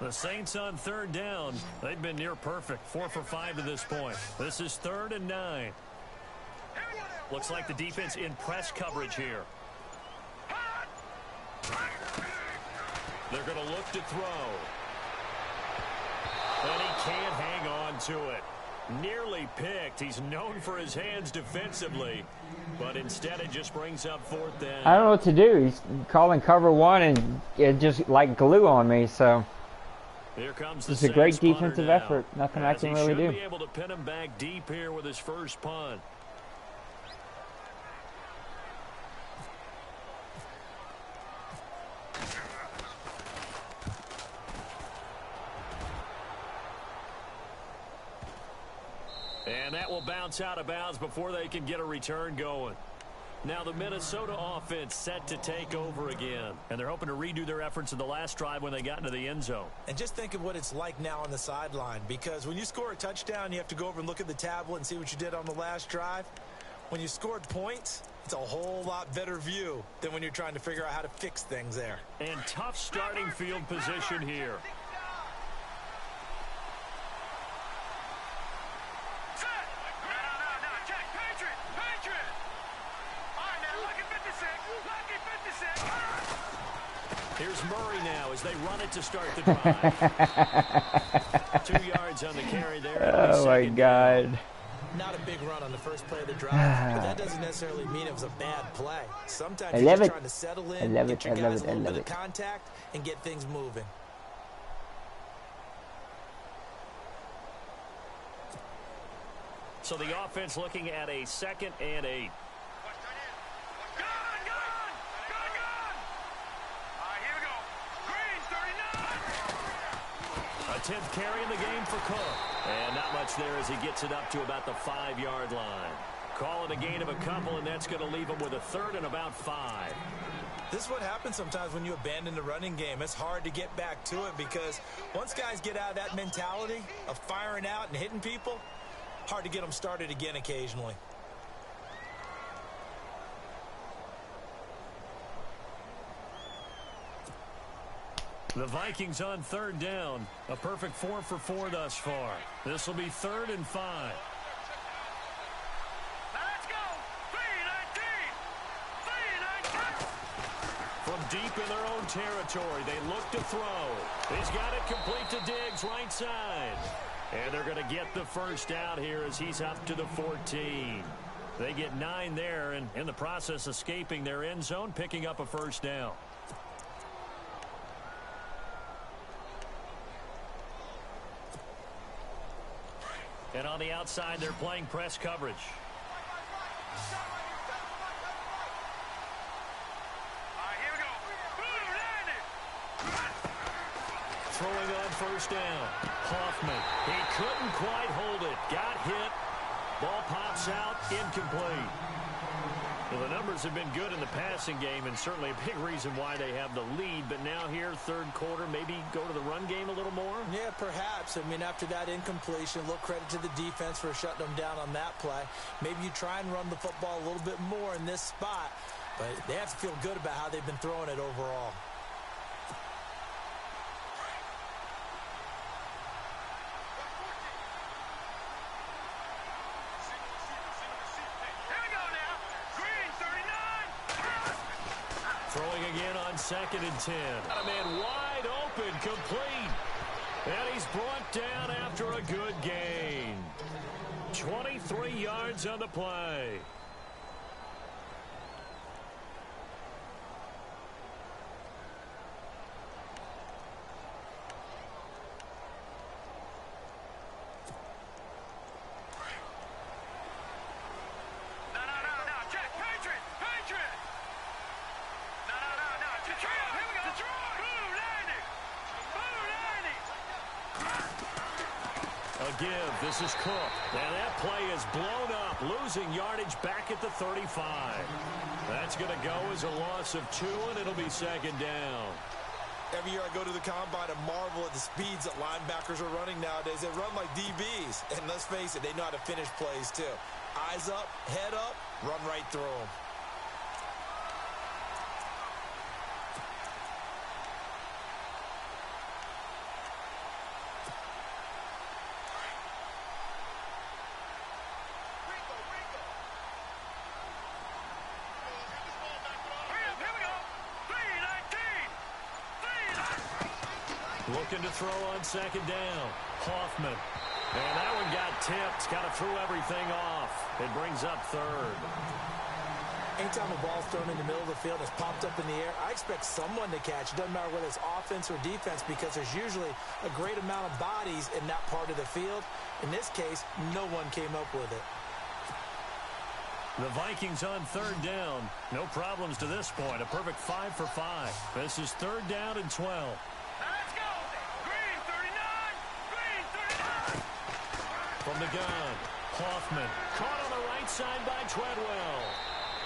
The Saints on 3rd down. They've been near perfect. 4 for 5 to this point. This is 3rd and 9. Looks like the defense in press coverage here. They're going to look to throw. And he can't hang on to it. Nearly picked. He's known for his hands defensively, but instead it just brings up 4th down. I don't know what to do. He's calling cover 1 and it just like glue on me, so. Here comes the It's a great Saints punter defensive now, effort. Nothing I can really do. He should be able to pin him back deep here with his first punt. And that will bounce bounce out of bounds before they can get a return going. Now the Minnesota offense set to take over again. And they're hoping to redo their efforts in the last drive when they got into the end zone. And just think of what it's like now on the sideline. Because when you score a touchdown, you have to go over and look at the tablet and see what you did on the last drive. When you scored points, it's a whole lot better view than when you're trying to figure out how to fix things there. And tough starting field position here. Here's Murray now as they run it to start the drive. 2 yards on the carry there. Oh, my God. Not a big run on the first play of the drive, but that doesn't necessarily mean it was a bad play. Sometimes you're just trying to settle in, get your guys a little bit of contact, and get things moving. So the offense looking at a 2nd and 8. A 10th carry in the game for Cook. And not much there as he gets it up to about the 5-yard line. Call it a gain of a couple, and that's going to leave him with a 3rd and about 5. This is what happens sometimes when you abandon the running game. It's hard to get back to it because once guys get out of that mentality of firing out and hitting people, hard to get them started again occasionally. The Vikings on 3rd down. A perfect 4 for 4 thus far. This will be 3rd and 5. Let's go. 3-19. From deep in their own territory, they look to throw. He's got it complete to Diggs, right side. And they're going to get the first out here as he's up to the 14. They get 9 there, and in the process escaping their end zone, picking up a first down. And on the outside, they're playing press coverage. Here we go. Throwing on first down. Hoffman. He couldn't quite hold it. Got hit. Ball pops out. Incomplete. Well, the numbers have been good in the passing game, and certainly a big reason why they have the lead. But now here, 3rd quarter, maybe go to the run game a little more? Yeah, perhaps. I mean, after that incompletion, a little credit to the defense for shutting them down on that play. Maybe you try and run the football a little bit more in this spot, but they have to feel good about how they've been throwing it overall. Throwing again on 2nd and 10. Got a man wide open, complete. And he's brought down after a good gain. 23 yards on the play. Give. This is Cook. And that play is blown up, losing yardage back at the 35. That's going to go as a loss of 2, and it'll be 2nd down. Every year I go to the combine and marvel at the speeds that linebackers are running nowadays. They run like DBs. And let's face it, they know how to finish plays too. Eyes up, head up, run right through them. Looking to throw on 2nd down. Hoffman. And that one got tipped. Kind of threw everything off. It brings up 3rd. Anytime a ball's thrown in the middle of the field, it's popped up in the air, I expect someone to catch. It doesn't matter whether it's offense or defense because there's usually a great amount of bodies in that part of the field. In this case, no one came up with it. The Vikings on 3rd down. No problems to this point. A perfect 5 for 5. This is 3rd down and 12. Let's go. Green 39. Green 39. From the gun, Hoffman caught on the right side by Treadwell.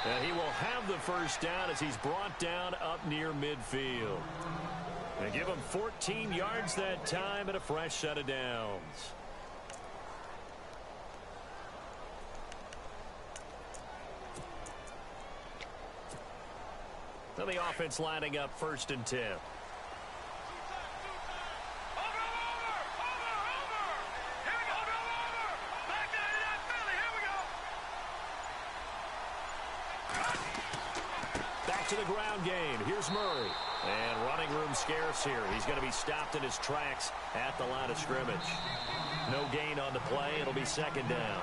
And he will have the first down as he's brought down up near midfield. They give him 14 yards that time and a fresh set of downs. So the offense lining up 1st and 10. To the ground game. Here's Murray. And running room scarce here. He's going to be stopped in his tracks at the line of scrimmage. No gain on the play. It'll be 2nd down.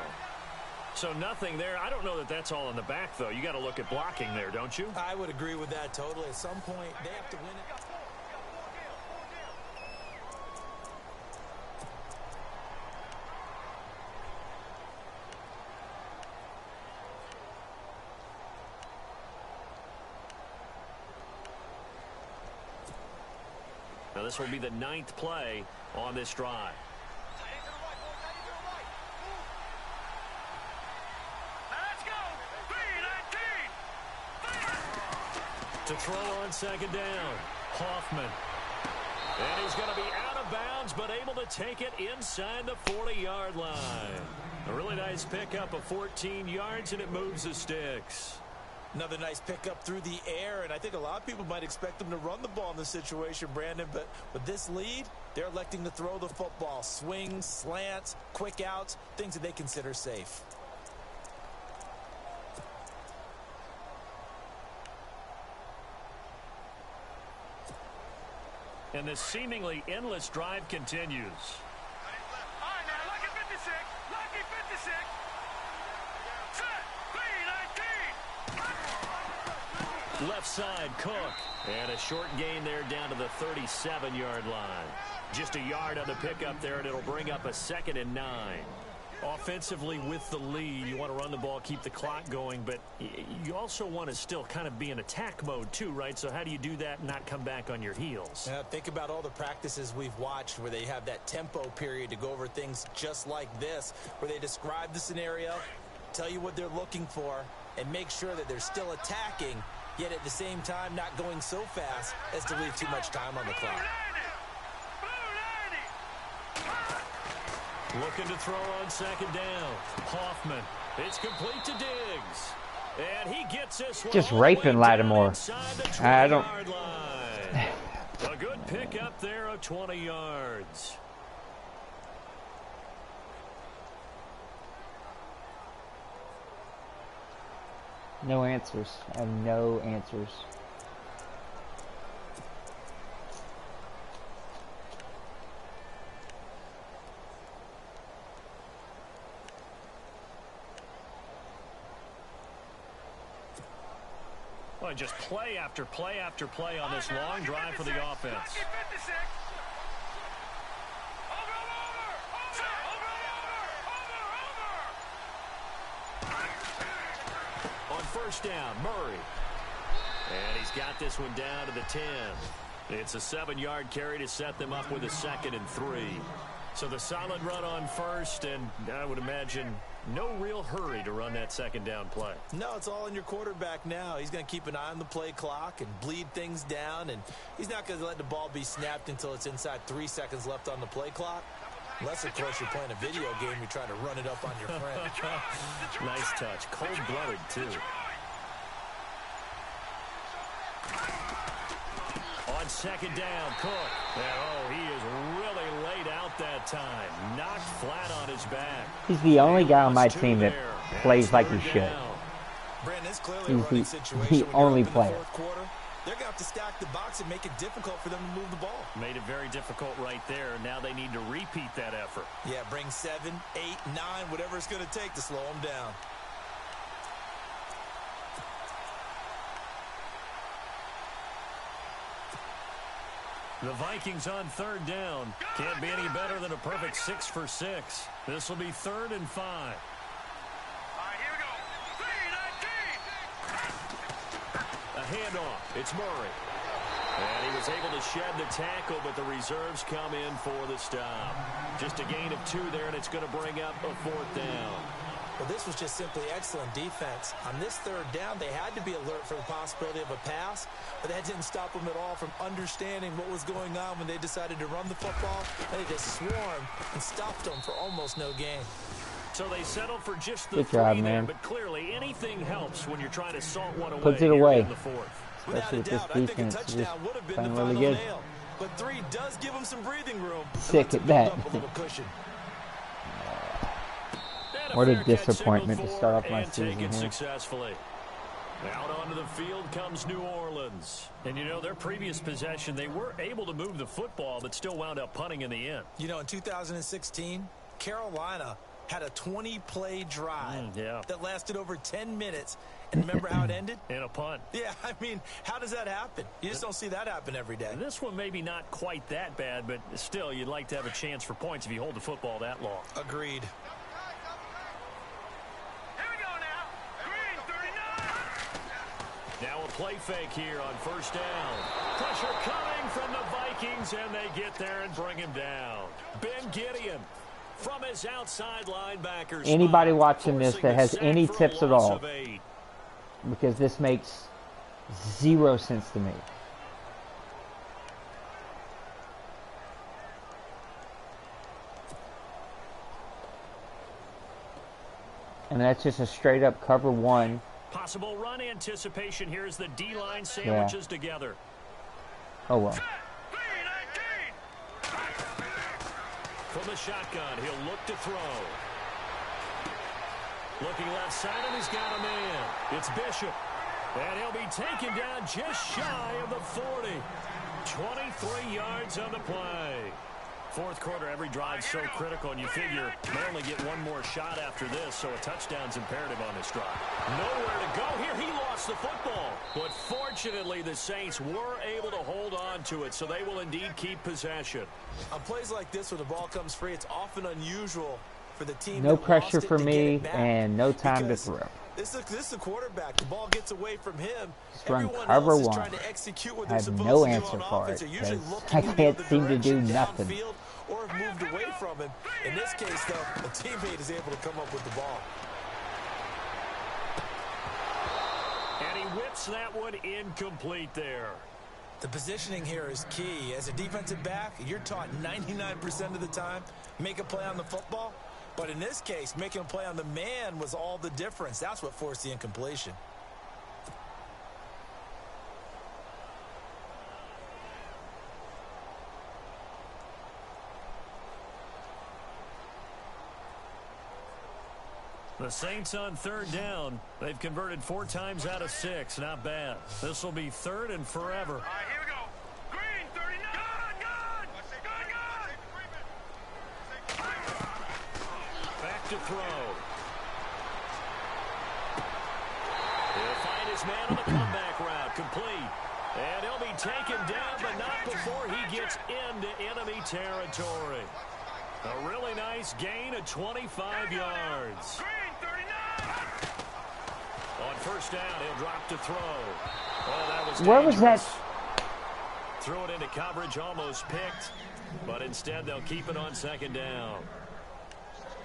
So nothing there. I don't know that that's all in the back, though. You got to look at blocking there, don't you? I would agree with that totally. At some point, they have to win it. Now this will be the 9th play on this drive. Let's go. 3-19. To throw on 2nd down. Hoffman. And he's going to be out of bounds, but able to take it inside the 40-yard line. A really nice pickup of 14 yards, and it moves the sticks. Another nice pickup through the air, and I think a lot of people might expect them to run the ball in this situation, Brandon, but with this lead, they're electing to throw the football. Swings, slants, quick outs, things that they consider safe. And this seemingly endless drive continues. All right, now, lucky 56. Lucky 56. Set. 3-19. Left side, Cook. And a short gain there down to the 37-yard line. Just a yard on the pickup there, and it'll bring up a 2nd and 9. Offensively with the lead, you want to run the ball, keep the clock going, but you also want to still kind of be in attack mode too, right? So how do you do that and not come back on your heels? Think about all the practices we've watched where they have that tempo period to go over things just like this, where they describe the scenario, tell you what they're looking for, and make sure that they're still attacking, yet at the same time not going so fast as to leave too much time on the clock. Looking to throw on 2nd down. Hoffman. It's complete to Diggs. And he gets this one Just all the raping way Lattimore. inside the I don't. 20-yard line. A good pick up there of 20 yards. No answers. I have no answers. Well, just play after play after play on this long drive for the offense. On 1st down, Murray. And he's got this one down to the 10. It's a 7-yard carry to set them up with a 2nd and 3. So the solid run on 1st, and I would imagine no real hurry to run that 2nd down play. No, it's all in your quarterback now. He's going to keep an eye on the play clock and bleed things down, and he's not going to let the ball be snapped until it's inside 3 seconds left on the play clock. Unless, of course, you're playing a video game, you're trying to run it up on your friend. Nice touch. Cold-blooded, too. On 2nd down, Cook. And, he is really laid out that time. Knocked flat on his back. He's the only guy on my team that plays like he should. Brandon, it's clearly a running situation. He's the only player. Fourth quarter, they're going to have to stack the box and make it difficult for them to move the ball. Made it very difficult right there. Now they need to repeat that effort. Yeah, bring 7, 8, 9, whatever it's going to take to slow them down. The Vikings on 3rd down. Can't be any better than a perfect 6 for 6. This will be 3rd and 5. All right, here we go. 3-19. A handoff. It's Murray. And he was able to shed the tackle, but the reserves come in for the stop. Just a gain of 2 there, and it's going to bring up a 4th down. Well, this was just simply excellent defense. On this 3rd down, they had to be alert for the possibility of a pass, but that didn't stop them at all from understanding what was going on when they decided to run the football. And they just swarmed and stopped them for almost no gain. So they settled for just the Good 3 job, there, man. but clearly anything helps when you're trying to salt one away. Puts it here away. in the 4th. Especially with this Without a doubt, I think a defense. Just touchdown would have been playing the really final good. nail. But 3 does give them some breathing room. and Sick lets them at build that. up a little cushion. What a Fair catch, disappointment to signal start off for my and season take it here. successfully. Out onto the field comes New Orleans. And, you know, their previous possession, they were able to move the football, but still wound up punting in the end. You know, in 2016, Carolina had a 20-play drive that lasted over 10 minutes. And remember how it ended? In a punt. Yeah, I mean, how does that happen? You just don't see that happen every day. And this one maybe not quite that bad, but still, you'd like to have a chance for points if you hold the football that long. Agreed. Here we go now. Green 39. Now a play fake here on 1st down. Pressure coming from the Vikings, and they get there and bring him down. Ben Gideon from his outside linebacker spot, Anybody watching this that has forcing the any sack for a tips at loss all, of 8. because this makes 0 sense to me. And that's just a straight up cover 1. Possible run anticipation here as the D-line sandwiches together. Oh well. Green 19. From the shotgun, he'll look to throw. Looking left side, and he's got a man. It's Bishop. And he'll be taken down just shy of the 40. 23 yards on the play. 4th quarter, every drive's so critical, and you figure may only get one more shot after this, so a touchdown's imperative on this drive. Nowhere to go here. He lost the football. But fortunately, the Saints were able to hold on to it, so they will indeed keep possession. On plays like this where the ball comes free, it's often unusual for the team No that pressure lost it for to get me it back, and no time to because throw. This is a quarterback. The ball gets away from him. Just run Everyone cover else is 1. trying to execute what I they're have supposed no to do answer on for offense. it, They're usually 'cause looking I in the can't other seem to do direction, nothing. downfield, or have moved away from him. In this case, though, a teammate is able to come up with the ball. And he whips that one incomplete there. The positioning here is key. As a defensive back, you're taught 99% of the time, make a play on the football. But in this case, making a play on the man was all the difference. That's what forced the incompletion. The Saints on 3rd down. They've converted 4 times out of 6. Not bad. This will be 3rd and forever. All right, here we go. Green 39. Gun. Back to throw. He'll find his man on the comeback route. Complete. And he'll be taken down, but not before he gets into enemy territory. A really nice gain of 25 yards. Green 39. On 1st down, he'll drop to throw. Oh, that was Where was that? dangerous. Threw it into coverage, almost picked, but instead they'll keep it on 2nd down.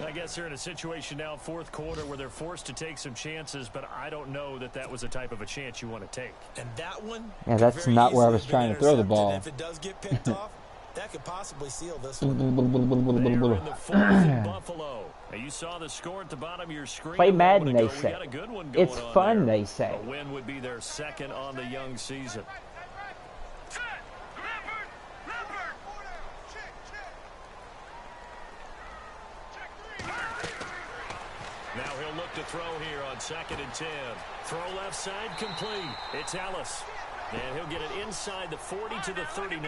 I guess they're in a situation now, 4th quarter, where they're forced to take some chances, but I don't know that that was the type of a chance you want to take. And that one, Yeah, could that's very not where I easily was have trying been to throw the intercepted. ball. If it does get picked off, that could possibly seal this one. They're in the 4th in Buffalo. Now, you saw the score at the bottom of your screen. Play a moment Madden, ago. they We say. got a good one going It's on fun, there. they say. A win would be their 2nd on the young season. Set. Leopard. Leopard. Now he'll look to throw here on 2nd and 10. Throw left side complete. It's Ellis. And he'll get it inside the 40 to the 39.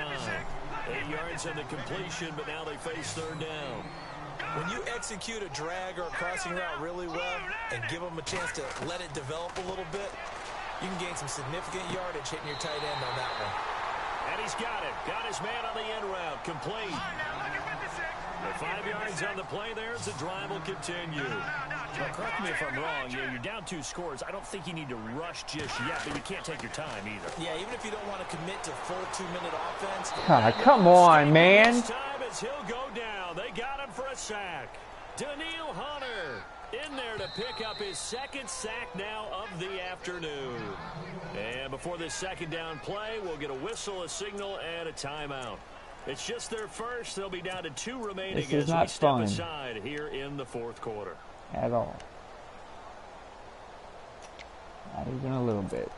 8 yards on the completion, but now they face 3rd down. When you execute a drag or a crossing route really well and give them a chance to let it develop a little bit, you can gain some significant yardage hitting your tight end on that one. And he's got it. Got his man on the end route. Complete. The 5 yards on the play there as the drive will continue. Well, correct me if I'm wrong. You know, you're down 2 scores. I don't think you need to rush just yet, but you can't take your time either. Yeah, even if you don't want to commit to full 2-minute offense. God, come on, man. This time as he'll go down. They got him for a sack. Daniil Hunter in there to pick up his 2nd sack now of the afternoon. And before this 2nd down play, we'll get a whistle, a signal, and a timeout. It's just their first. They'll be down to 2 remaining This is as not we step fun aside here in the 4th quarter. at all. Not even a little bit.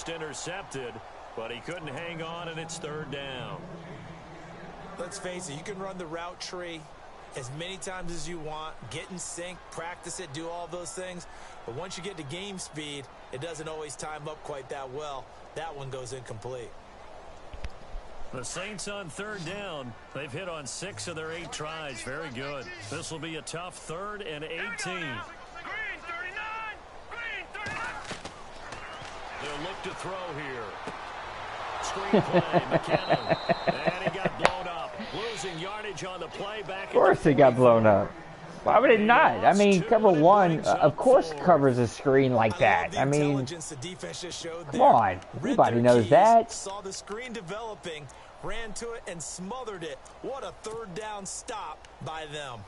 Intercepted, but he couldn't hang on, and it's 3rd down. Let's face it, you can run the route tree as many times as you want, get in sync, practice it, do all those things. But once you get to game speed, it doesn't always time up quite that well. That one goes incomplete. The Saints on 3rd down. They've hit on 6 of their 8 tries. Very good. This will be a tough 3rd and 18. They'll look to throw here. Screen play, McKinnon. And he got blown up. Losing yardage on the play back. Of course it got blown up. Why would it not? I mean, cover 1, of course, covers a screen like that. I mean, come on. Everybody knows that. Saw the screen developing, ran to it, and smothered it. What a 3rd down stop by them.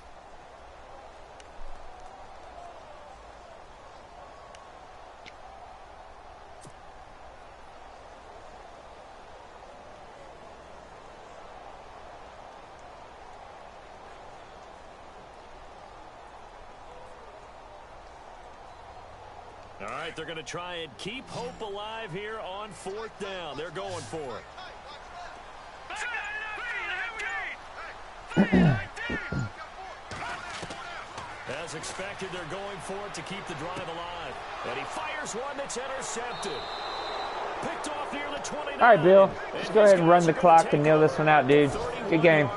All right, they're going to try and keep hope alive here on 4th down. They're going for it. As expected, they're going for it to keep the drive alive. And he fires one that's intercepted. Picked off near the 29. All right, Bill. Just go ahead and run the clock and nail this one out, dude. Good game.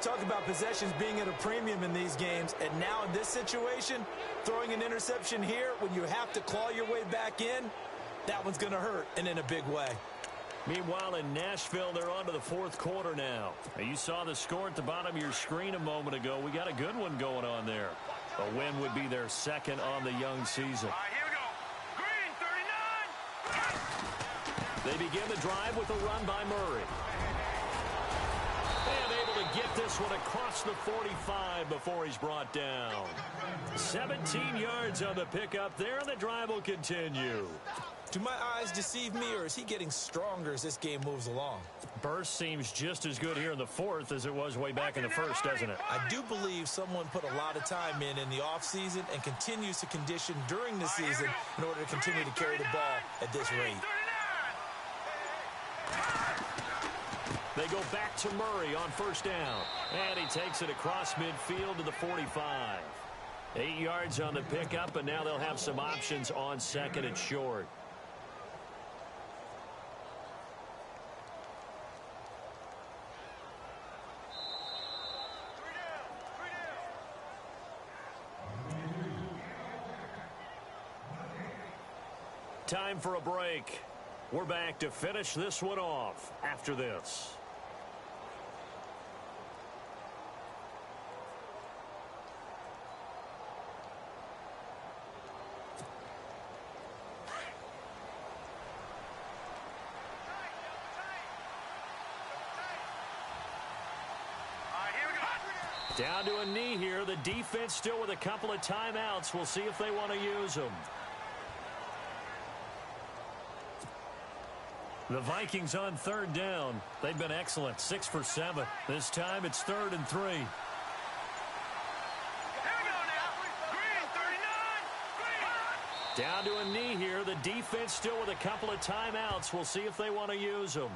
Talk about possessions being at a premium in these games, and now in this situation, throwing an interception here when you have to claw your way back in, that one's going to hurt, and in a big way. Meanwhile, in Nashville, they're on to the 4th quarter now. You saw the score at the bottom of your screen a moment ago. We got a good one going on there. A win would be their 2nd on the young season. All right, here we go. Green, 39. They begin the drive with a run by Murray. And able to get this one across the 45 before he's brought down. 17 yards on the pickup there, and the drive will continue. Do my eyes deceive me, or is he getting stronger as this game moves along? Burst seems just as good here in the 4th as it was way back in the 1st, doesn't it? I do believe someone put a lot of time in the offseason and continues to condition during the season in order to continue to carry the ball at this rate. They go back to Murray on 1st down. And he takes it across midfield to the 45. 8 yards on the pickup, and now they'll have some options on 2nd and short. Time for a break. We're back to finish this one off after this. Down to a knee here. The defense still with a couple of timeouts. We'll see if they want to use them. The Vikings on 3rd down. They've been excellent. 6 for 7. This time it's 3rd and 3. Here we go now. Green, 39. Green. Down to a knee here. The defense still with a couple of timeouts. We'll see if they want to use them.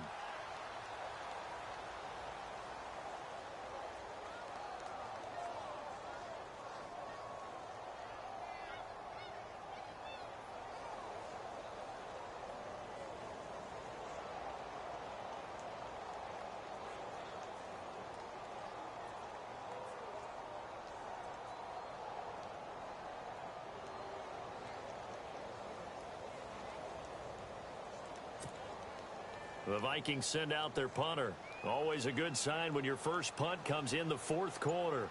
The Vikings send out their punter. Always a good sign when your first punt comes in the fourth quarter.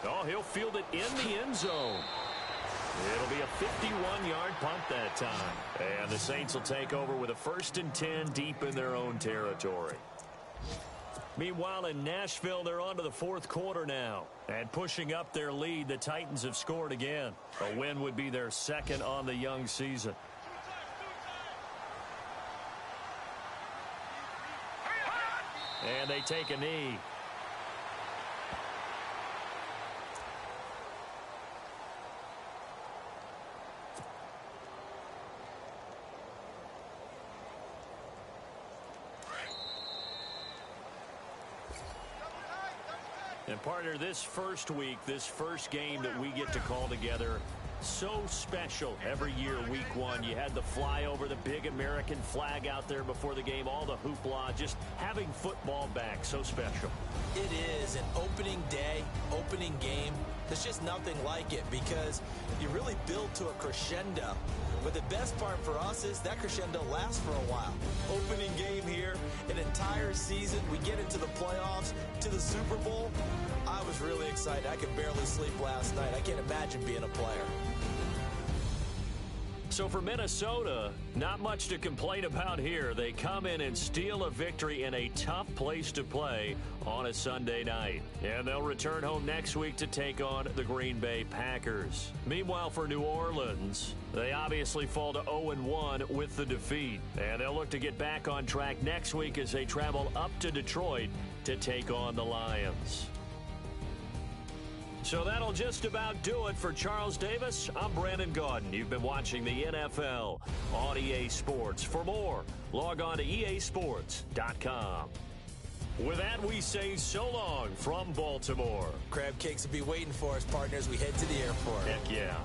Oh, he'll field it in the end zone. It'll be a 51-yard punt that time. And the Saints will take over with a 1st and 10 deep in their own territory. Meanwhile, in Nashville, they're on to the fourth quarter now. And pushing up their lead, the Titans have scored again. A win would be their second on the young season. And they take a knee. And partner, this first week, this first game that we get to call together, so special every year, week one. You had the flyover, the big American flag out there before the game, all the hoopla, just having football back, so special. It is an opening day, opening game. There's just nothing like it because you really build to a crescendo. But the best part for us is that crescendo lasts for a while. Opening game here, an entire season. We get into the playoffs, to the Super Bowl. I was really excited. I could barely sleep last night. I can't imagine being a player. So for Minnesota, not much to complain about here. They come in and steal a victory in a tough place to play on a Sunday night. And they'll return home next week to take on the Green Bay Packers. Meanwhile, for New Orleans, they obviously fall to 0-1 with the defeat. And they'll look to get back on track next week as they travel up to Detroit to take on the Lions. So that'll just about do it for Charles Davis. I'm Brandon Gaudin. You've been watching the NFL on EA Sports. For more, log on to easports.com. With that, we say so long from Baltimore. Crab cakes will be waiting for us, partners. We head to the airport. Heck yeah.